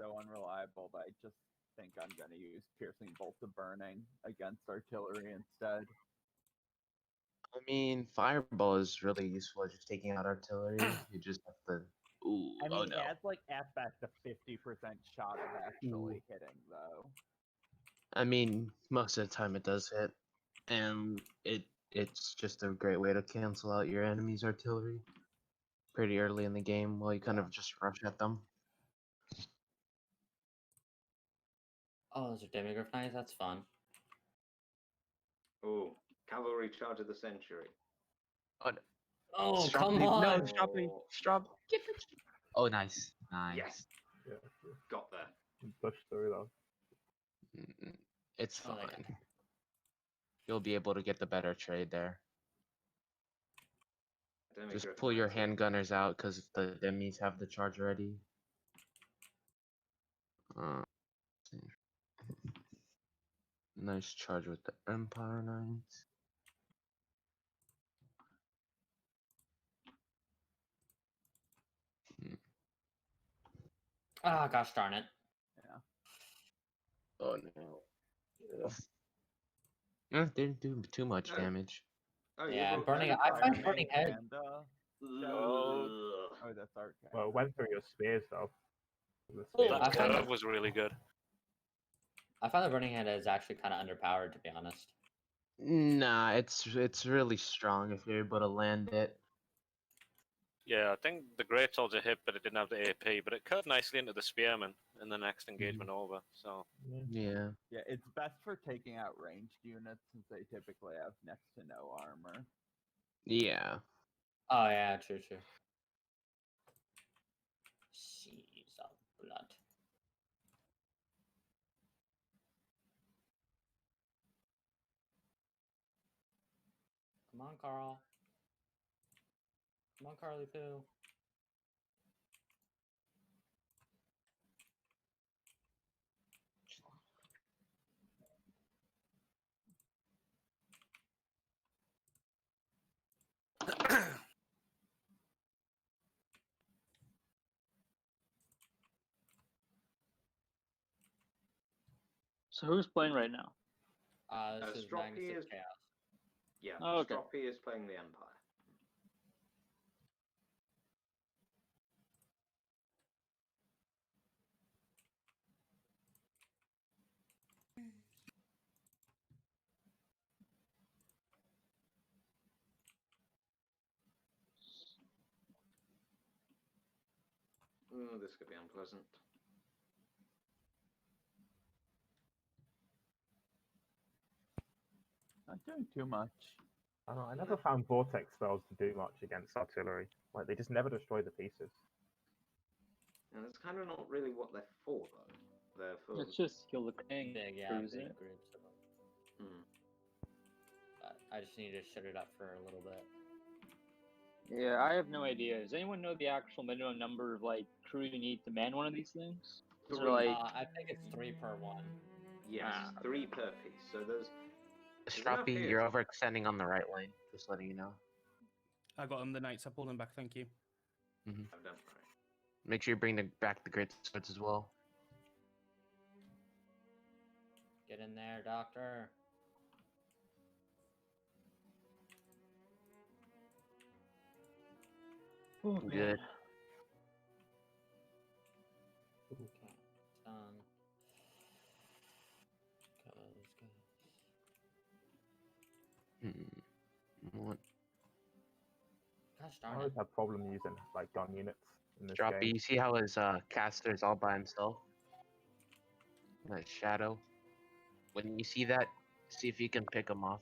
so unreliable that I just think I'm going to use Piercing Bolt of Burning against artillery instead. I mean, Fireball is really useful at just taking out artillery. You just have to. Ooh, I mean, oh it no. adds like at best a 50% shot of actually hitting, though. I mean, most of the time it does hit, and it's just a great way to cancel out your enemy's artillery pretty early in the game while you kind of just rush at them. Oh, those are Demigryph Knights. That's fun. Oh, cavalry charge of the century. Oh, no. Oh, Strop come me- on! No, strop me. Strop. Get the. Oh, nice. Nice. Yes, Yeah, got there. push through though. It's Oh, they got fine. You'll be able to get the better trade there. Just Demigryph pull your Knights are- handgunners out because the enemies have the charge already. Nice charge with the Empire Knights. Ah, gosh darn it. Oh no. Didn't do too much No. damage. Oh, you Yeah, brought burning. that I up. find burning head. And, Oh, oh, that's Arcane. Well, it went through your spears though. The Oh, spears. I that find curve that- was really good. I find the burning head is actually kind of underpowered, to be honest. Nah, it's really strong if you're able to land it. Yeah, I think the great swords are hit, but it didn't have the AP, but it cut nicely into the spearman in the next engagement over. So Yeah. Yeah, it's best for taking out ranged units since they typically have next to no armor. Yeah. Oh yeah, true. Seas of blood. Come on, Carl. Come on, Carly Poo. So who's playing right now? This is Stroppy Magnus is- of Chaos. Yeah, Oh, okay. Stroppy is playing the Empire. This could be unpleasant. Not doing too much. I don't know, I never found vortex spells to do much against artillery. Like they just never destroy the pieces. And that's kind of not really what they're for, though. They're for. It's just kill the thing. Yeah, Cruise big it. groups of them. Hmm. But I just need to shut it up for a little bit. Yeah, I have no idea. Does anyone know the actual minimum number of like crew you need to man one of these things? Is there, like, I think it's 3 per one. Yes, Ah. 3 per piece. So there's. Stroppy, enough you're here. overextending on the right lane. Just letting you know. I got them, the knights. I pulled them back. Thank you. I've done right. Make sure you bring back the great swords as well. Get in there, doctor. Oh, Good. Okay, done. Goes. What? Gosh I darn it. always have problem using like gun units in this Stroppy, game. you see how his caster's all by himself? That shadow. When you see that, see if you can pick him off.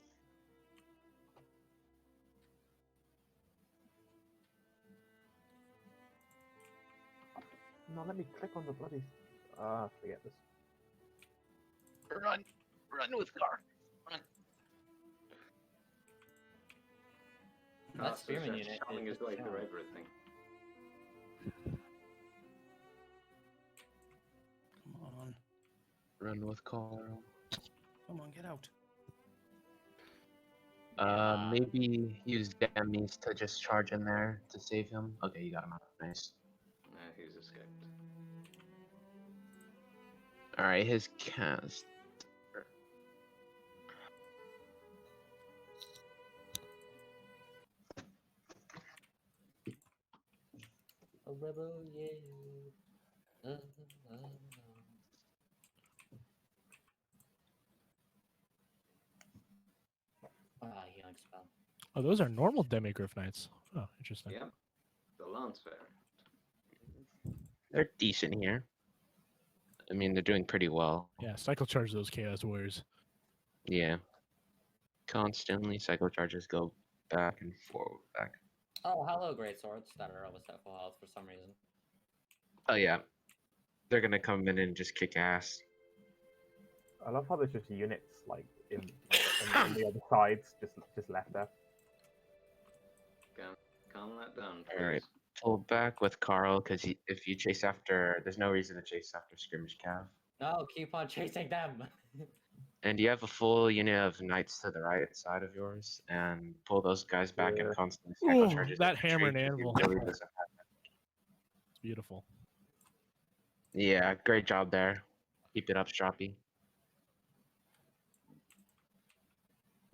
No, let me click on the bloody. Forget this. Run! Run with car! Run! That spearman just unit shoving is his way just through chilling. everything. Come on. Run with Carl. Come on, get out. Maybe use Demis to just charge in there to save him. Okay, you got him out. Nice. He's escaped. All right, his cast. A rebel, yeah. Healing spell. Oh, those are normal Demigryph Knights. Oh, interesting. Yep. The Lance variant. They're decent here. I mean, they're doing pretty well. Yeah, cycle charge those Chaos Warriors. Yeah. Constantly cycle charges go back and forward, back. Oh, hello, great swords that are almost at full health for some reason. Oh yeah, they're gonna come in and just kick ass. I love how there's just units like on the other sides, just left there. Calm that down, All right, please. pull back with Carl because if you chase after, there's no reason to chase after skirmish cav. No, keep on chasing them. And you have a full unit of knights to the right side of yours, and pull those guys back and constantly cycle Ooh, charges. that hammer and infantry anvil. really doesn't happen. It's beautiful. Yeah, great job there. Keep it up, Stroppy.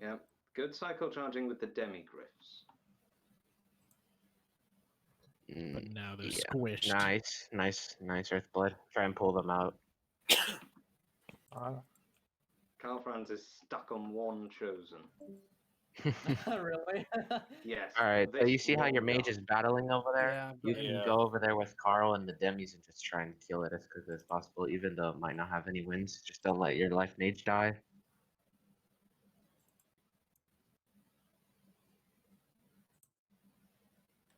Yep. Good cycle charging with the Demigryphs. But now they're Yeah. squished. Nice, Earthblood. Try and pull them out. Carl Franz is stuck on one chosen. Really? Yes. All right, so this you see how your one mage guy. is battling over there? Yeah, I've You got can him. go over there with Carl and the demis and just try and kill it as quickly as possible, even though it might not have any wins. Just don't let your life mage die.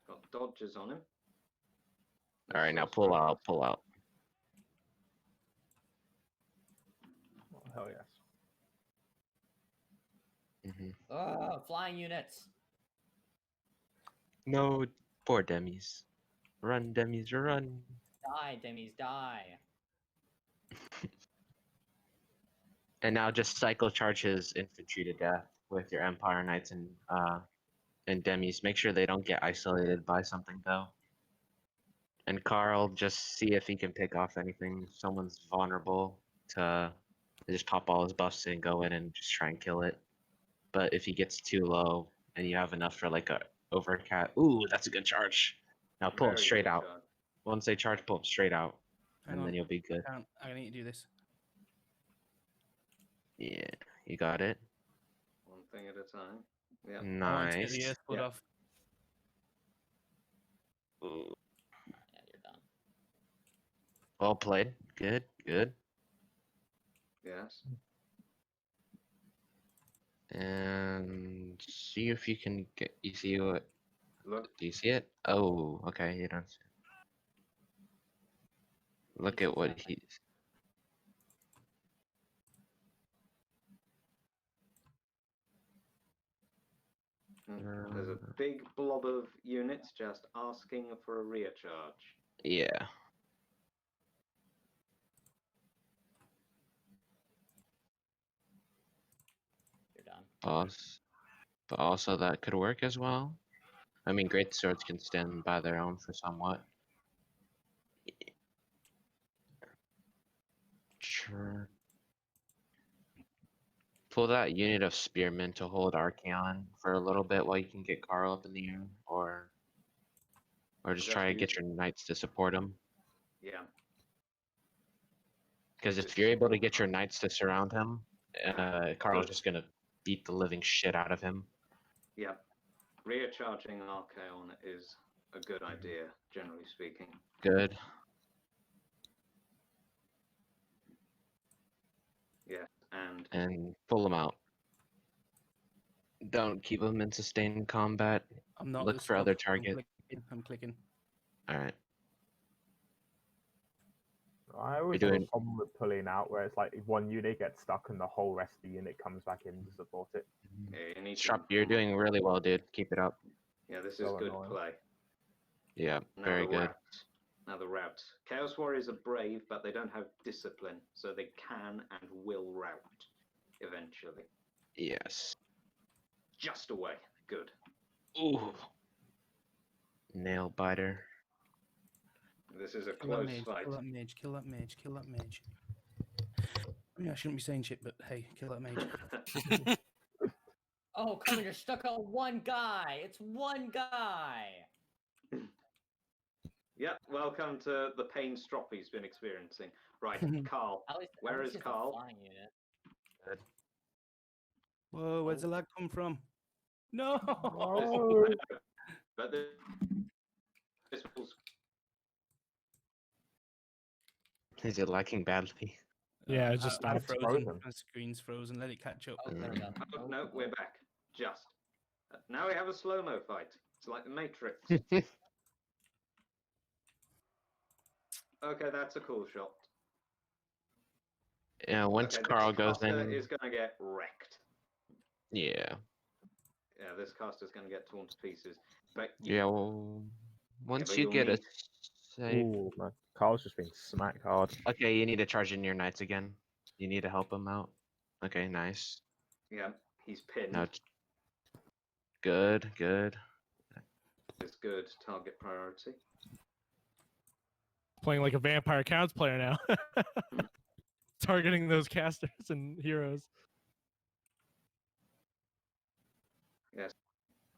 Got dodges on him. All right, now pull out. Oh, hell yes. Oh, flying units. No, poor demis. Run, demis, run. Die, demis, die. And now just cycle charge his infantry to death with your Empire Knights and demis. Make sure they don't get isolated by something though. And Carl, just see if he can pick off anything. If someone's vulnerable to just pop all his buffs and go in and just try and kill it. But if he gets too low and you have enough for like a overcat, ooh, that's a good charge. Now pull him Very straight good out. charge. Once they charge, pull him straight out, Hang and on. then you'll be good. I need to do this. Yeah, you got it. One thing at a time. Yeah. I want to get the Nice. Earthblood off. Ooh, Yeah, you're done. well played. Good. Yes. And see if you can get. You see what? Look. Do you see it? Oh, okay. You don't see it. Look at what he's. There's a big blob of units just asking for a rear charge. Yeah. You're done. But also that could work as well. I mean, great swords can stand by their own for somewhat. Sure. Pull that unit of spearmen to hold Archaon for a little bit while you can get Carl up in the air, or just try to get your knights to support him. Yeah. Because if you're able to get your knights to surround him, Carl's Good. just gonna beat the living shit out of him. Yeah. Rear charging Archaon is a good idea, generally speaking. Good. Yeah. And pull him out. Don't keep him in sustained combat. I'm not. Look this for stuff. other targets. I'm clicking. All right. I always have a problem with pulling out where it's like if one unit gets stuck and the whole rest of the unit comes back in to support it. Yeah, you need Sharp, you're doing really well, dude. Keep it up. Yeah, this is So good annoying. play. Yeah, Now very the good. rout. Now the rout. Chaos Warriors are brave, but they don't have discipline, so they can and will rout eventually. Yes. Just away. Good. Ooh. Nail biter. This is a Kill that close mage. fight. Kill that mage. Kill that mage. Kill that mage. Yeah, I shouldn't be saying shit, but hey, kill that mage. Oh, come on, you're stuck on one guy. It's one guy. Yep, welcome to the pain Stroppy's been experiencing. Right, Carl. Where is Carl? Whoa, where's the lag come from? No! But this was Is it lagging badly? Yeah, it just I'm stopped. frozen. My screen's frozen. Let it catch up. Oh, no, we're back. Just. Now we have a slow-mo fight. It's like the Matrix. Okay, that's a cool shot. Yeah, once Okay, Carl this goes caster in. is going to get wrecked. Yeah. Yeah, this caster's going to get torn to pieces. But Yeah, well, once but you you'll get a need- save. Ooh, man. Carl's just being smacked hard. Okay, you need to charge in your knights again. You need to help him out. Okay, nice. Yeah, he's pinned. Now, good, good. It's good. Target priority. Playing like a vampire counts player now. Targeting those casters and heroes. Yes.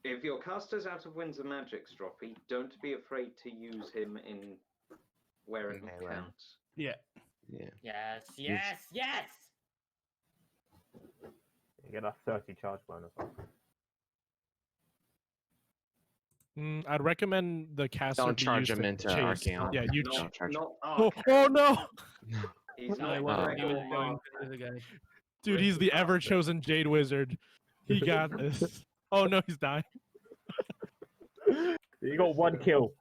If your caster's out of Winds of Magic, Stroppy, don't be afraid to use him in where it counts. Yeah. Yeah. Yes, yes, yes! You get a 30 charge bonus. I'd recommend the caster Don't be charge used him to into chase. Archaon. Yeah, you. Don't charge him. Oh no! He's No, not he was going for the other guy. Dude, he's the ever chosen Jade Wizard. He got this. Oh no, he's dying. You got one kill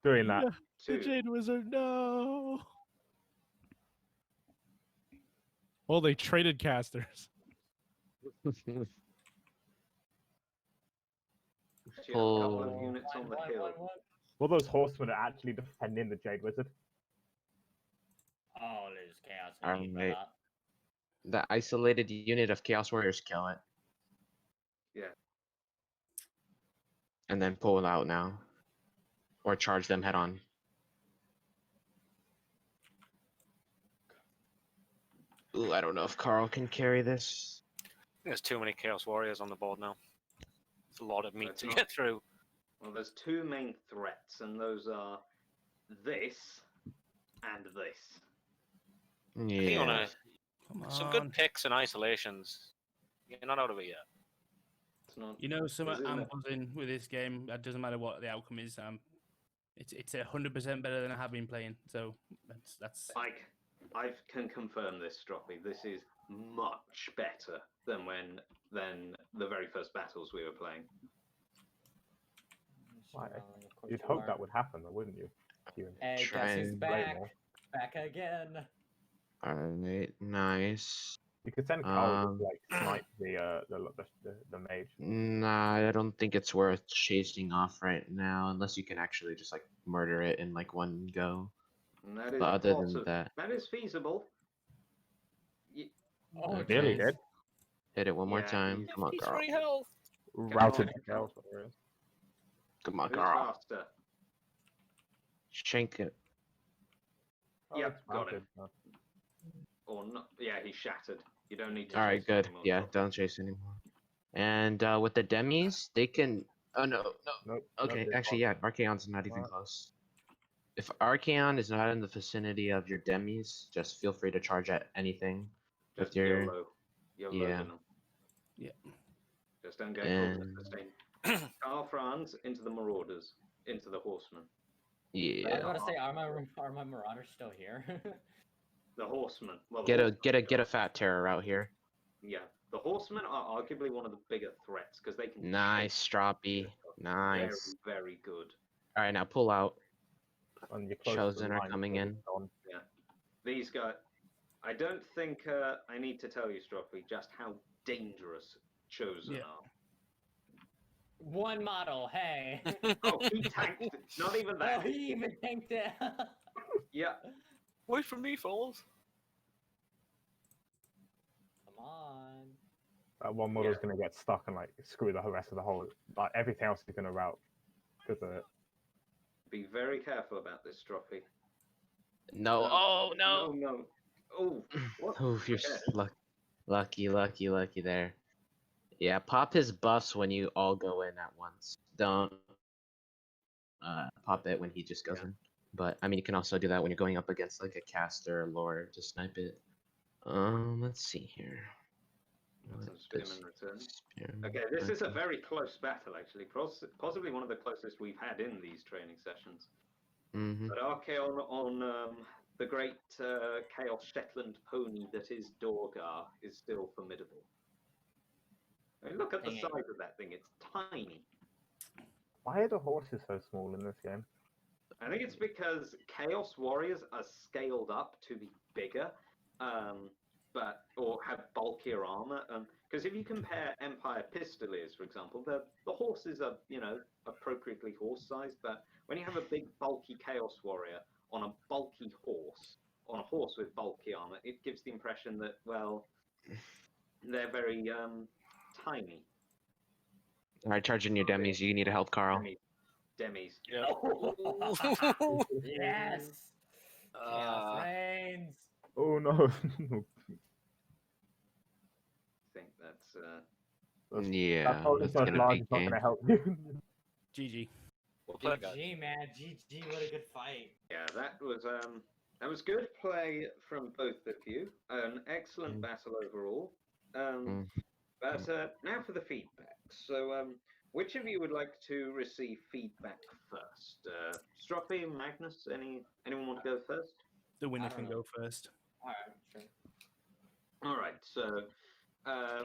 doing that. Yeah, the Jade Wizard, no. Well, they traded casters. A couple of units on the hill. Well, those horsemen are actually defending the Jade Wizard. Oh, there's chaos. Alright. The isolated unit of Chaos Warriors kill it. Yeah. And then pull it out now. Or charge them head on. Ooh, I don't know if Carl can carry this. There's too many Chaos Warriors on the board now. It's a lot of meat It's to not- get through. Well, there's two main threats, and those are this and this. Hang on Yeah. some good picks and isolations. You're not out of it yet. It's not. You know, some Isn't I'm it? buzzing with this game. It doesn't matter what the outcome is. It's 100% better than I have been playing. So that's. I can confirm this, Stroppy. This is much better than the very first battles we were playing. You'd hope that would happen, though, wouldn't you? Hey, guess who's back? Back again. Alright, nice. You could send Carl to like snipe the mage. Nah, I don't think it's worth chasing off right now, unless you can actually just like murder it in like one go. And that is But other than that, that is feasible. Oh, okay. Nearly did. Hit it one more Yeah, time. Come on, Carl. health. Routed the Chaos Warriors. Come on, Who's Carl. faster? Shank it. Yep, it's got it. routed. Or not? Yeah, he's shattered. You don't need to. Alright, chase good. anymore, Yeah, Stroppy. don't chase anymore. And with the demis, they can. Oh no, no. Nope, Okay, nope, actually, yeah, Archaon's not even What? close. If Archaon is not in the vicinity of your demis, just feel free to charge at anything with Just your. YOLO. YOLO Yeah. them. Yeah. Just don't get And- Carl Franz into the Marauders, into the Horsemen. I was Yeah. about to say, are my Marauders still here? The Horsemen. Well, the Get a Horsemen get a fat terror out here. Yeah, the Horsemen are arguably one of the bigger threats because they can. Nice, Stroppy. chase Nice. Very, very good. All right, now pull out. And you're close to the Chosen are line, coming so in. it's gone. Yeah, these guys. I don't think I need to tell you, Stroppy, just how dangerous Chosen Yeah. are. One model, hey. Oh, he tanked. Not even Oh, that. he even tanked it. Yeah. Wait for me, fellas. Come on. That one model's gonna get stuck and like screw the rest of the whole. Like everything else is gonna route because of it. Be very careful about this, Stroppy. No. Oh no. No. Oh, what? Oof, you're Okay. lucky there. Yeah, pop his buffs when you all go in at once. Don't pop it when he just goes in. But I mean, you can also do that when you're going up against like a caster or lore to snipe it. Let's see here. Got some What spearman does return. spearman Okay, this is a return? very close battle, actually. Possibly one of the closest we've had in these training sessions. Mhm. But Archeon on the great Chaos Shetland pony that is Dorgar is still formidable. I mean, look at the Dang it. size of that thing, it's tiny. Why are the horses so small in this game? I think it's because Chaos Warriors are scaled up to be bigger, or have bulkier armor. Because if you compare Empire Pistoliers, for example, the horses are, appropriately horse-sized, but when you have a big, bulky Chaos Warrior on a bulky horse, on a horse with bulky armor, it gives the impression that, well, they're very tiny. Alright, charging your demis. You need to help Carl. Demis. Yes. Chaos reigns. Oh no. I think that's Yeah, that probably that's so gonna large be is not going game. to help you. GG. Well played, guys. GG, man. GG. What a good fight. Yeah, that was good play from both of you. An excellent battle overall. But now for the feedback. So, which of you would like to receive feedback first? Stroppy, Magnus, anyone want to go first? The winner can go first. All right, sure. All right. So,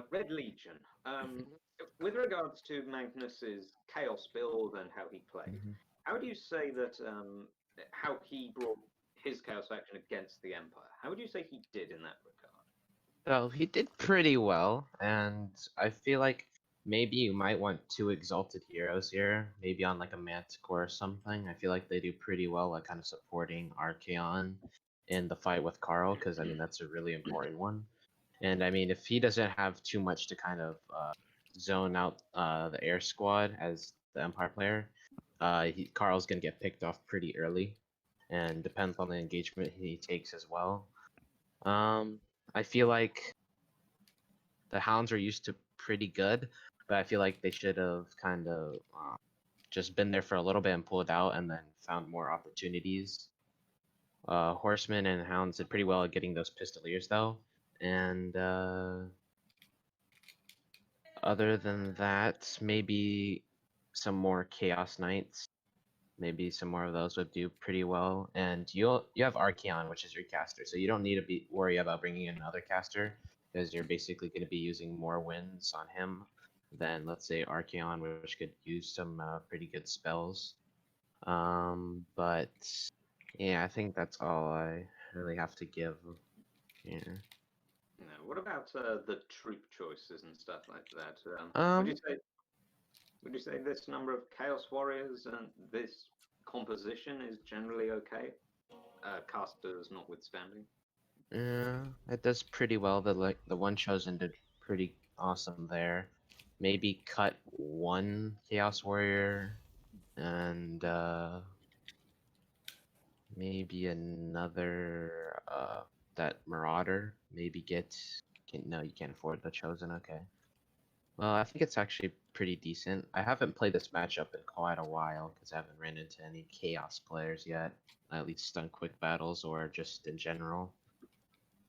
Red Legion. With regards to Magnus's chaos build and how he played, how would you say that how he brought his chaos faction against the Empire? How would you say he did in that regard? Well, he did pretty well, and I feel like maybe you might want 2 exalted heroes here, maybe on like a Manticore or something. I feel like they do pretty well, like kind of supporting Archeon in the fight with Carl, because I mean that's a really important one. And I mean, if he doesn't have too much to kind of zone out the air squad as the Empire player, Carl's gonna get picked off pretty early, and depends on the engagement he takes as well. I feel like the Hounds are used to pretty good, but I feel like they should have kind of just been there for a little bit and pulled out, and then found more opportunities. Horsemen and Hounds did pretty well at getting those Pistoliers though, and other than that, maybe some more Chaos Knights. Maybe some more of those would do pretty well. And you have Archeon, which is your caster, so you don't need to worry about bringing in another caster, because you're basically going to be using more wins on him than, let's say, Archeon, which could use some pretty good spells. But yeah, I think that's all I really have to give. Yeah. What about the troop choices and stuff like that? Would you say this number of Chaos Warriors and this composition is generally okay? Casters notwithstanding. Yeah, it does pretty well. The one chosen did pretty awesome there. Maybe cut 1 Chaos Warrior and maybe another that Marauder. Maybe no, you can't afford the chosen. Okay. Well, I think it's actually pretty decent. I haven't played this matchup in quite a while because I haven't ran into any Chaos players yet, at least on quick battles or just in general.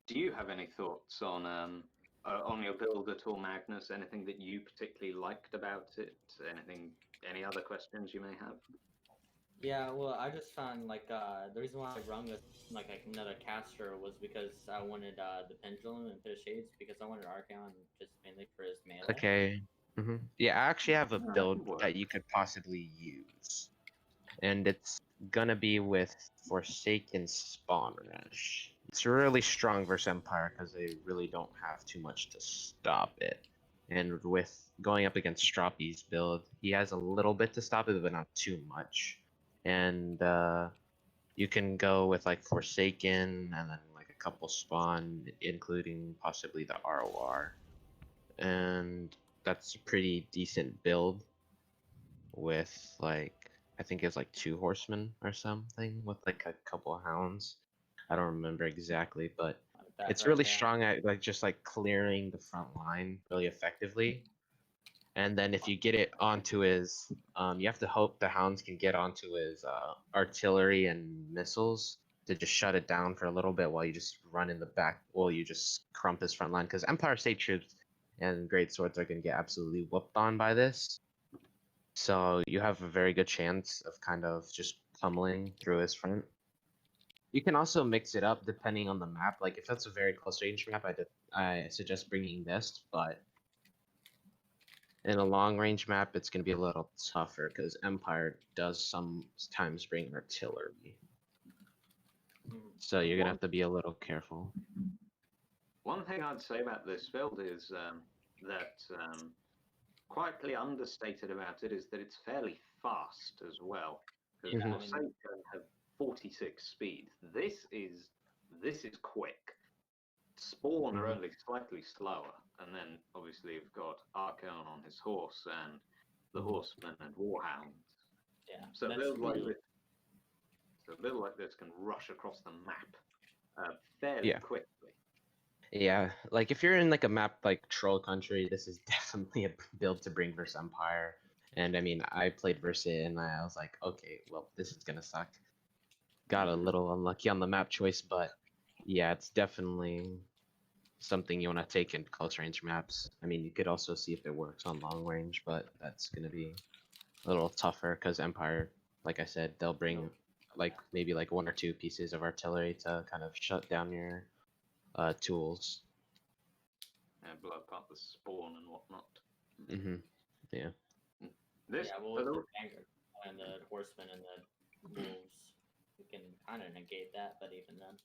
Do you have any thoughts on your build at all, Magnus? Anything that you particularly liked about it? Any other questions you may have? Yeah, well, I just found like the reason why I rung with like another caster was because I wanted the pendulum and Pit of Shades, because I wanted Archeon just mainly for his melee. Okay. Yeah, I actually have a build that you could possibly use, and it's gonna be with Forsaken Spawn Rush. It's really strong versus Empire because they really don't have too much to stop it. And with going up against Stroppy's build, he has a little bit to stop it, but not too much. And you can go with like Forsaken and then like a couple spawn, including possibly the ROR. And that's a pretty decent build with like, I think it's like 2 horsemen or something with like a couple hounds. I don't remember exactly, but It's really strong at like just like clearing the front line really effectively. And then if you get it onto his, you have to hope the hounds can get onto his artillery and missiles to just shut it down for a little bit while you just run in the back, while you just crump his front line. Because Empire State troops and great swords are going to get absolutely whooped on by this. So you have a very good chance of kind of just pummeling through his front. You can also mix it up depending on the map. Like if that's a very close range map, I suggest bringing this, but in a long range map, it's going to be a little tougher because Empire does sometimes bring artillery. So you're going to have to be a little careful. One thing I'd say about this build is that quietly understated about it is that it's fairly fast as well. Because Forsaken have 46 speed. This is quick. Spawn are only slightly slower, and then obviously you've got Archon on his horse and the horsemen and warhounds. Yeah. So a build like this can rush across the map fairly quickly. Yeah, like if you're in like a map like Troll Country, this is definitely a build to bring versus Empire. And I mean, I played versus it and I was like, okay, well, this is gonna suck. Got a little unlucky on the map choice, but yeah, it's definitely something you want to take in close range maps. I mean, you could also see if it works on long range, but that's gonna be a little tougher because Empire, like I said, they'll bring like maybe like 1 or 2 pieces of artillery to kind of shut down your tools. And blow up the spawn and whatnot. Yeah. This with the Vanguard and the horsemen and the wolves, you can kind of negate that, but even then.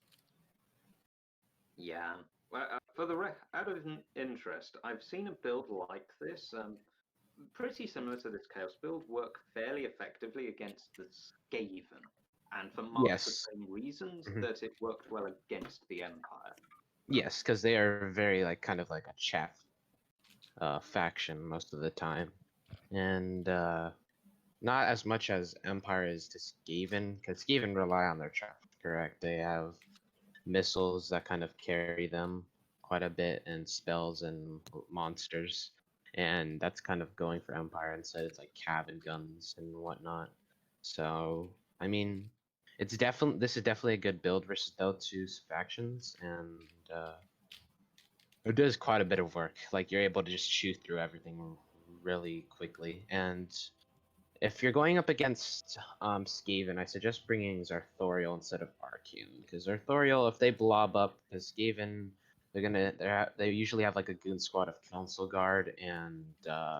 Yeah. Well, out of interest, I've seen a build like this, pretty similar to this Chaos build, work fairly effectively against the Skaven, and for much the same reasons that it worked well against the Empire. Yes, because they are very like kind of like a chaff faction most of the time, and not as much as Empire is to Skaven, because Skaven rely on their chaff. Correct? They have missiles that kind of carry them quite a bit, and spells and monsters, and that's kind of going for Empire instead. It's like cabin guns and whatnot. So I mean, this is definitely a good build versus those two factions, and it does quite a bit of work. Like you're able to just shoot through everything really quickly. And if you're going up against Skaven, I suggest bringing Zarthoriel instead of Arcane, because Zarthoriel, if they blob up, because Skaven, they usually have like a goon squad of Council Guard and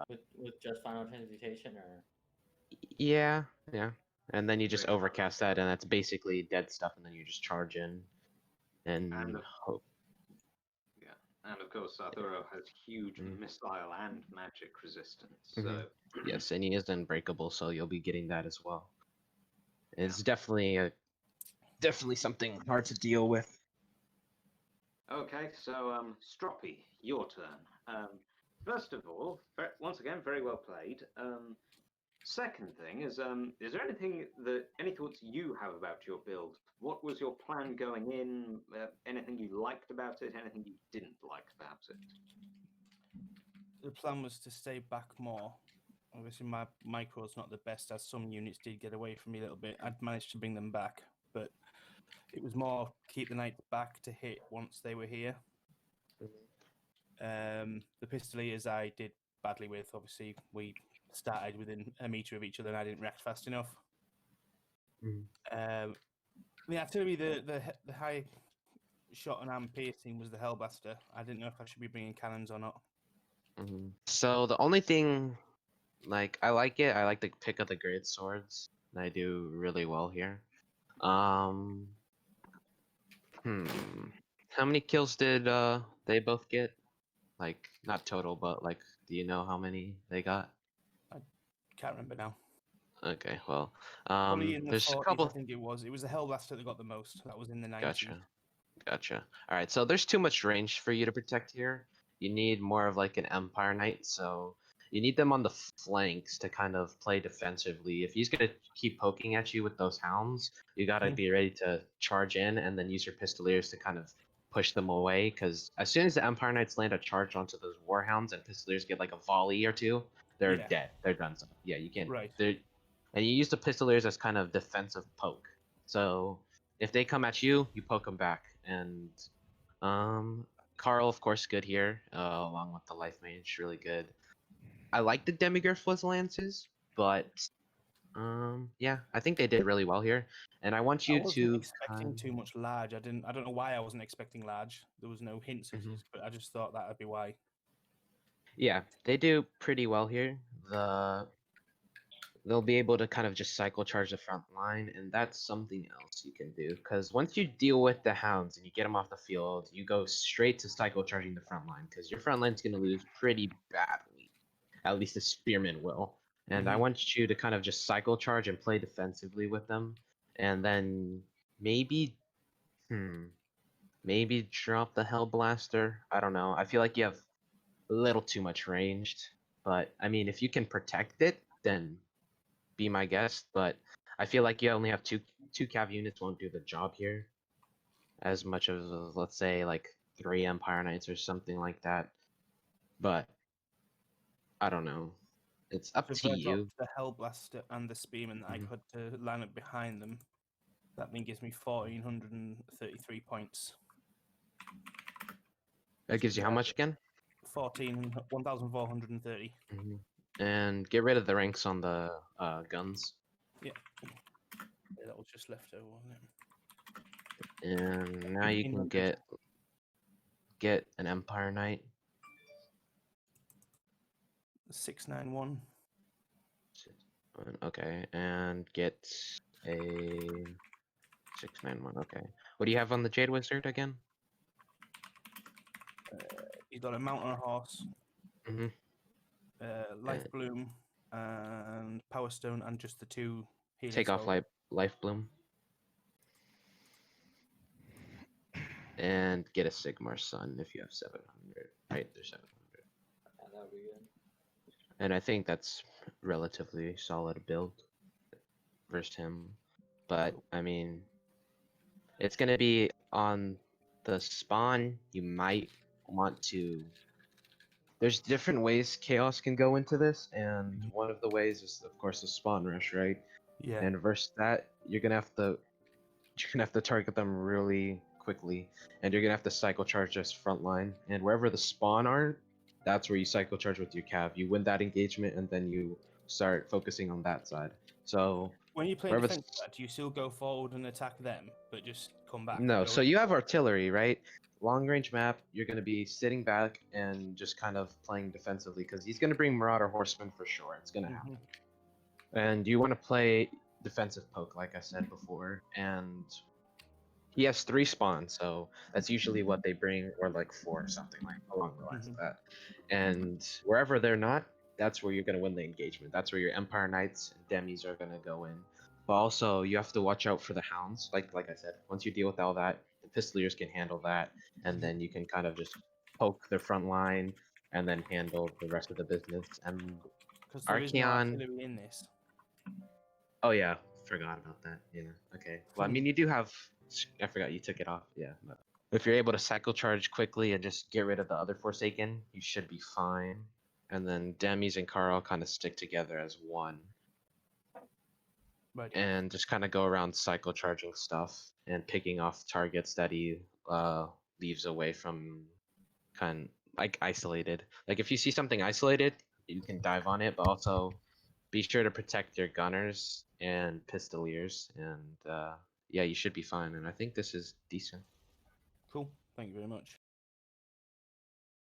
with just Final Transmutation, or yeah, and then you just overcast that, and that's basically dead stuff, and then you just charge in and hope. And of course, Zarthoriel has huge missile and magic resistance. So yes, and he is unbreakable, so you'll be getting that as well. It's definitely something hard to deal with. Okay, so Stroppy, your turn. First of all, once again, very well played. Second thing is there any thoughts you have about your build? What was your plan going in? Anything you liked about it? Anything you didn't like about it? The plan was to stay back more. Obviously, my micro's not the best, as some units did get away from me a little bit. I'd managed to bring them back, but it was more keep the knights back to hit once they were here. The Pistoliers I did badly with. Obviously, we started within a meter of each other, and I didn't react fast enough. The artillery, the high shot and arm piercing was the Hellblaster. I didn't know if I should be bringing cannons or not. So the only thing, like, I like it. I like the pick of the great swords. And I do really well here. How many kills did they both get? Like, not total, but like, do you know how many they got? I can't remember now. Okay, well, Probably in the there's 40s, a couple. I think it was. It was the Hellblaster that got the most. That was in the 90s. Gotcha. All right, so there's too much range for you to protect here. You need more of like an Empire Knight, so you need them on the flanks to kind of play defensively. If he's gonna keep poking at you with those hounds, you gotta be ready to charge in and then use your Pistoliers to kind of push them away, because as soon as the Empire Knights land a charge onto those Warhounds and Pistoliers get like a volley or two, they're Yeah. dead. They're done. So yeah, you can't. Right. And you use the Pistoliers as kind of defensive poke. So if they come at you, you poke them back. And Carl, of course, good here, along with the Life Mage, really good. I like the Demigryph Lances, but yeah, I think they did really well here. And I want you I wasn't to expecting too much large. I don't know why I wasn't expecting large. There was no hints of it, but I just thought that'd be why. Yeah, they do pretty well here. They'll be able to kind of just cycle charge the front line, and that's something else you can do. Because once you deal with the hounds and you get them off the field, you go straight to cycle charging the front line, because your front line's going to lose pretty badly. At least the spearmen will. And I want you to kind of just cycle charge and play defensively with them, and then maybe drop the Hellblaster. I don't know. I feel like you have a little too much ranged, but I mean, if you can protect it, then be my guest. But I feel like you only have two cav units won't do the job here as much as, let's say, like 3 Empire Knights or something like that. But I don't know. It's up So if to I you. dropped the Hellblaster and the Spearman that I could line up behind them, that then gives me 1,433 points. That gives you how much again? 1,430. And get rid of the ranks on the guns. Yeah. That was just left over, wasn't it? And now you can get an Empire Knight. 691. Okay, and get a 691. Okay. What do you have on the Jade Wizard again? He's got a mount on a horse. Life Bloom and Power Stone, and just the 2 healing Take off spells. Life Bloom. And get a Sigmar Sun if you have 700. Right, there's 700. Yeah, that would be good. And I think that's relatively solid build versus him. But I mean, it's gonna be on the spawn. You might want to. There's different ways Chaos can go into this, and one of the ways is, of course, the spawn rush, right? Yeah. And versus that, you're gonna have to target them really quickly, and you're gonna have to cycle charge this front line. And wherever the spawn are, that's where you cycle charge with your cav. You win that engagement, and then you start focusing on that side. So When you play wherever defense, do you still go forward and attack them, but just come back? No, and go so in? you have artillery, right? Long range map, you're going to be sitting back and just kind of playing defensively, because he's going to bring Marauder Horsemen for sure. It's going to happen. And you want to play defensive poke, like I said before. And he has 3 spawns, so that's usually what they bring, or like 4 or something like along the lines of that. And wherever they're not, that's where you're going to win the engagement. That's where your Empire Knights and Demis are going to go in. But also, you have to watch out for the hounds. Like I said, once you deal with all that, the Pistoliers can handle that, and then you can kind of just poke their front line, and then handle the rest of the business. And Because there is no Archeon. artillery in this. Oh yeah, forgot about that. Yeah. Okay. Well, I mean, you do have. I forgot you took it off. Yeah. No. If you're able to cycle charge quickly and just get rid of the other Forsaken, you should be fine. And then Demis and Carl kind of stick together as one. Right. And just kind of go around cycle charging stuff and picking off targets that he leaves away from, kind of like isolated. Like if you see something isolated, you can dive on it, but also be sure to protect your gunners and pistoliers, and yeah, you should be fine. And I think this is decent. Cool. Thank you very much.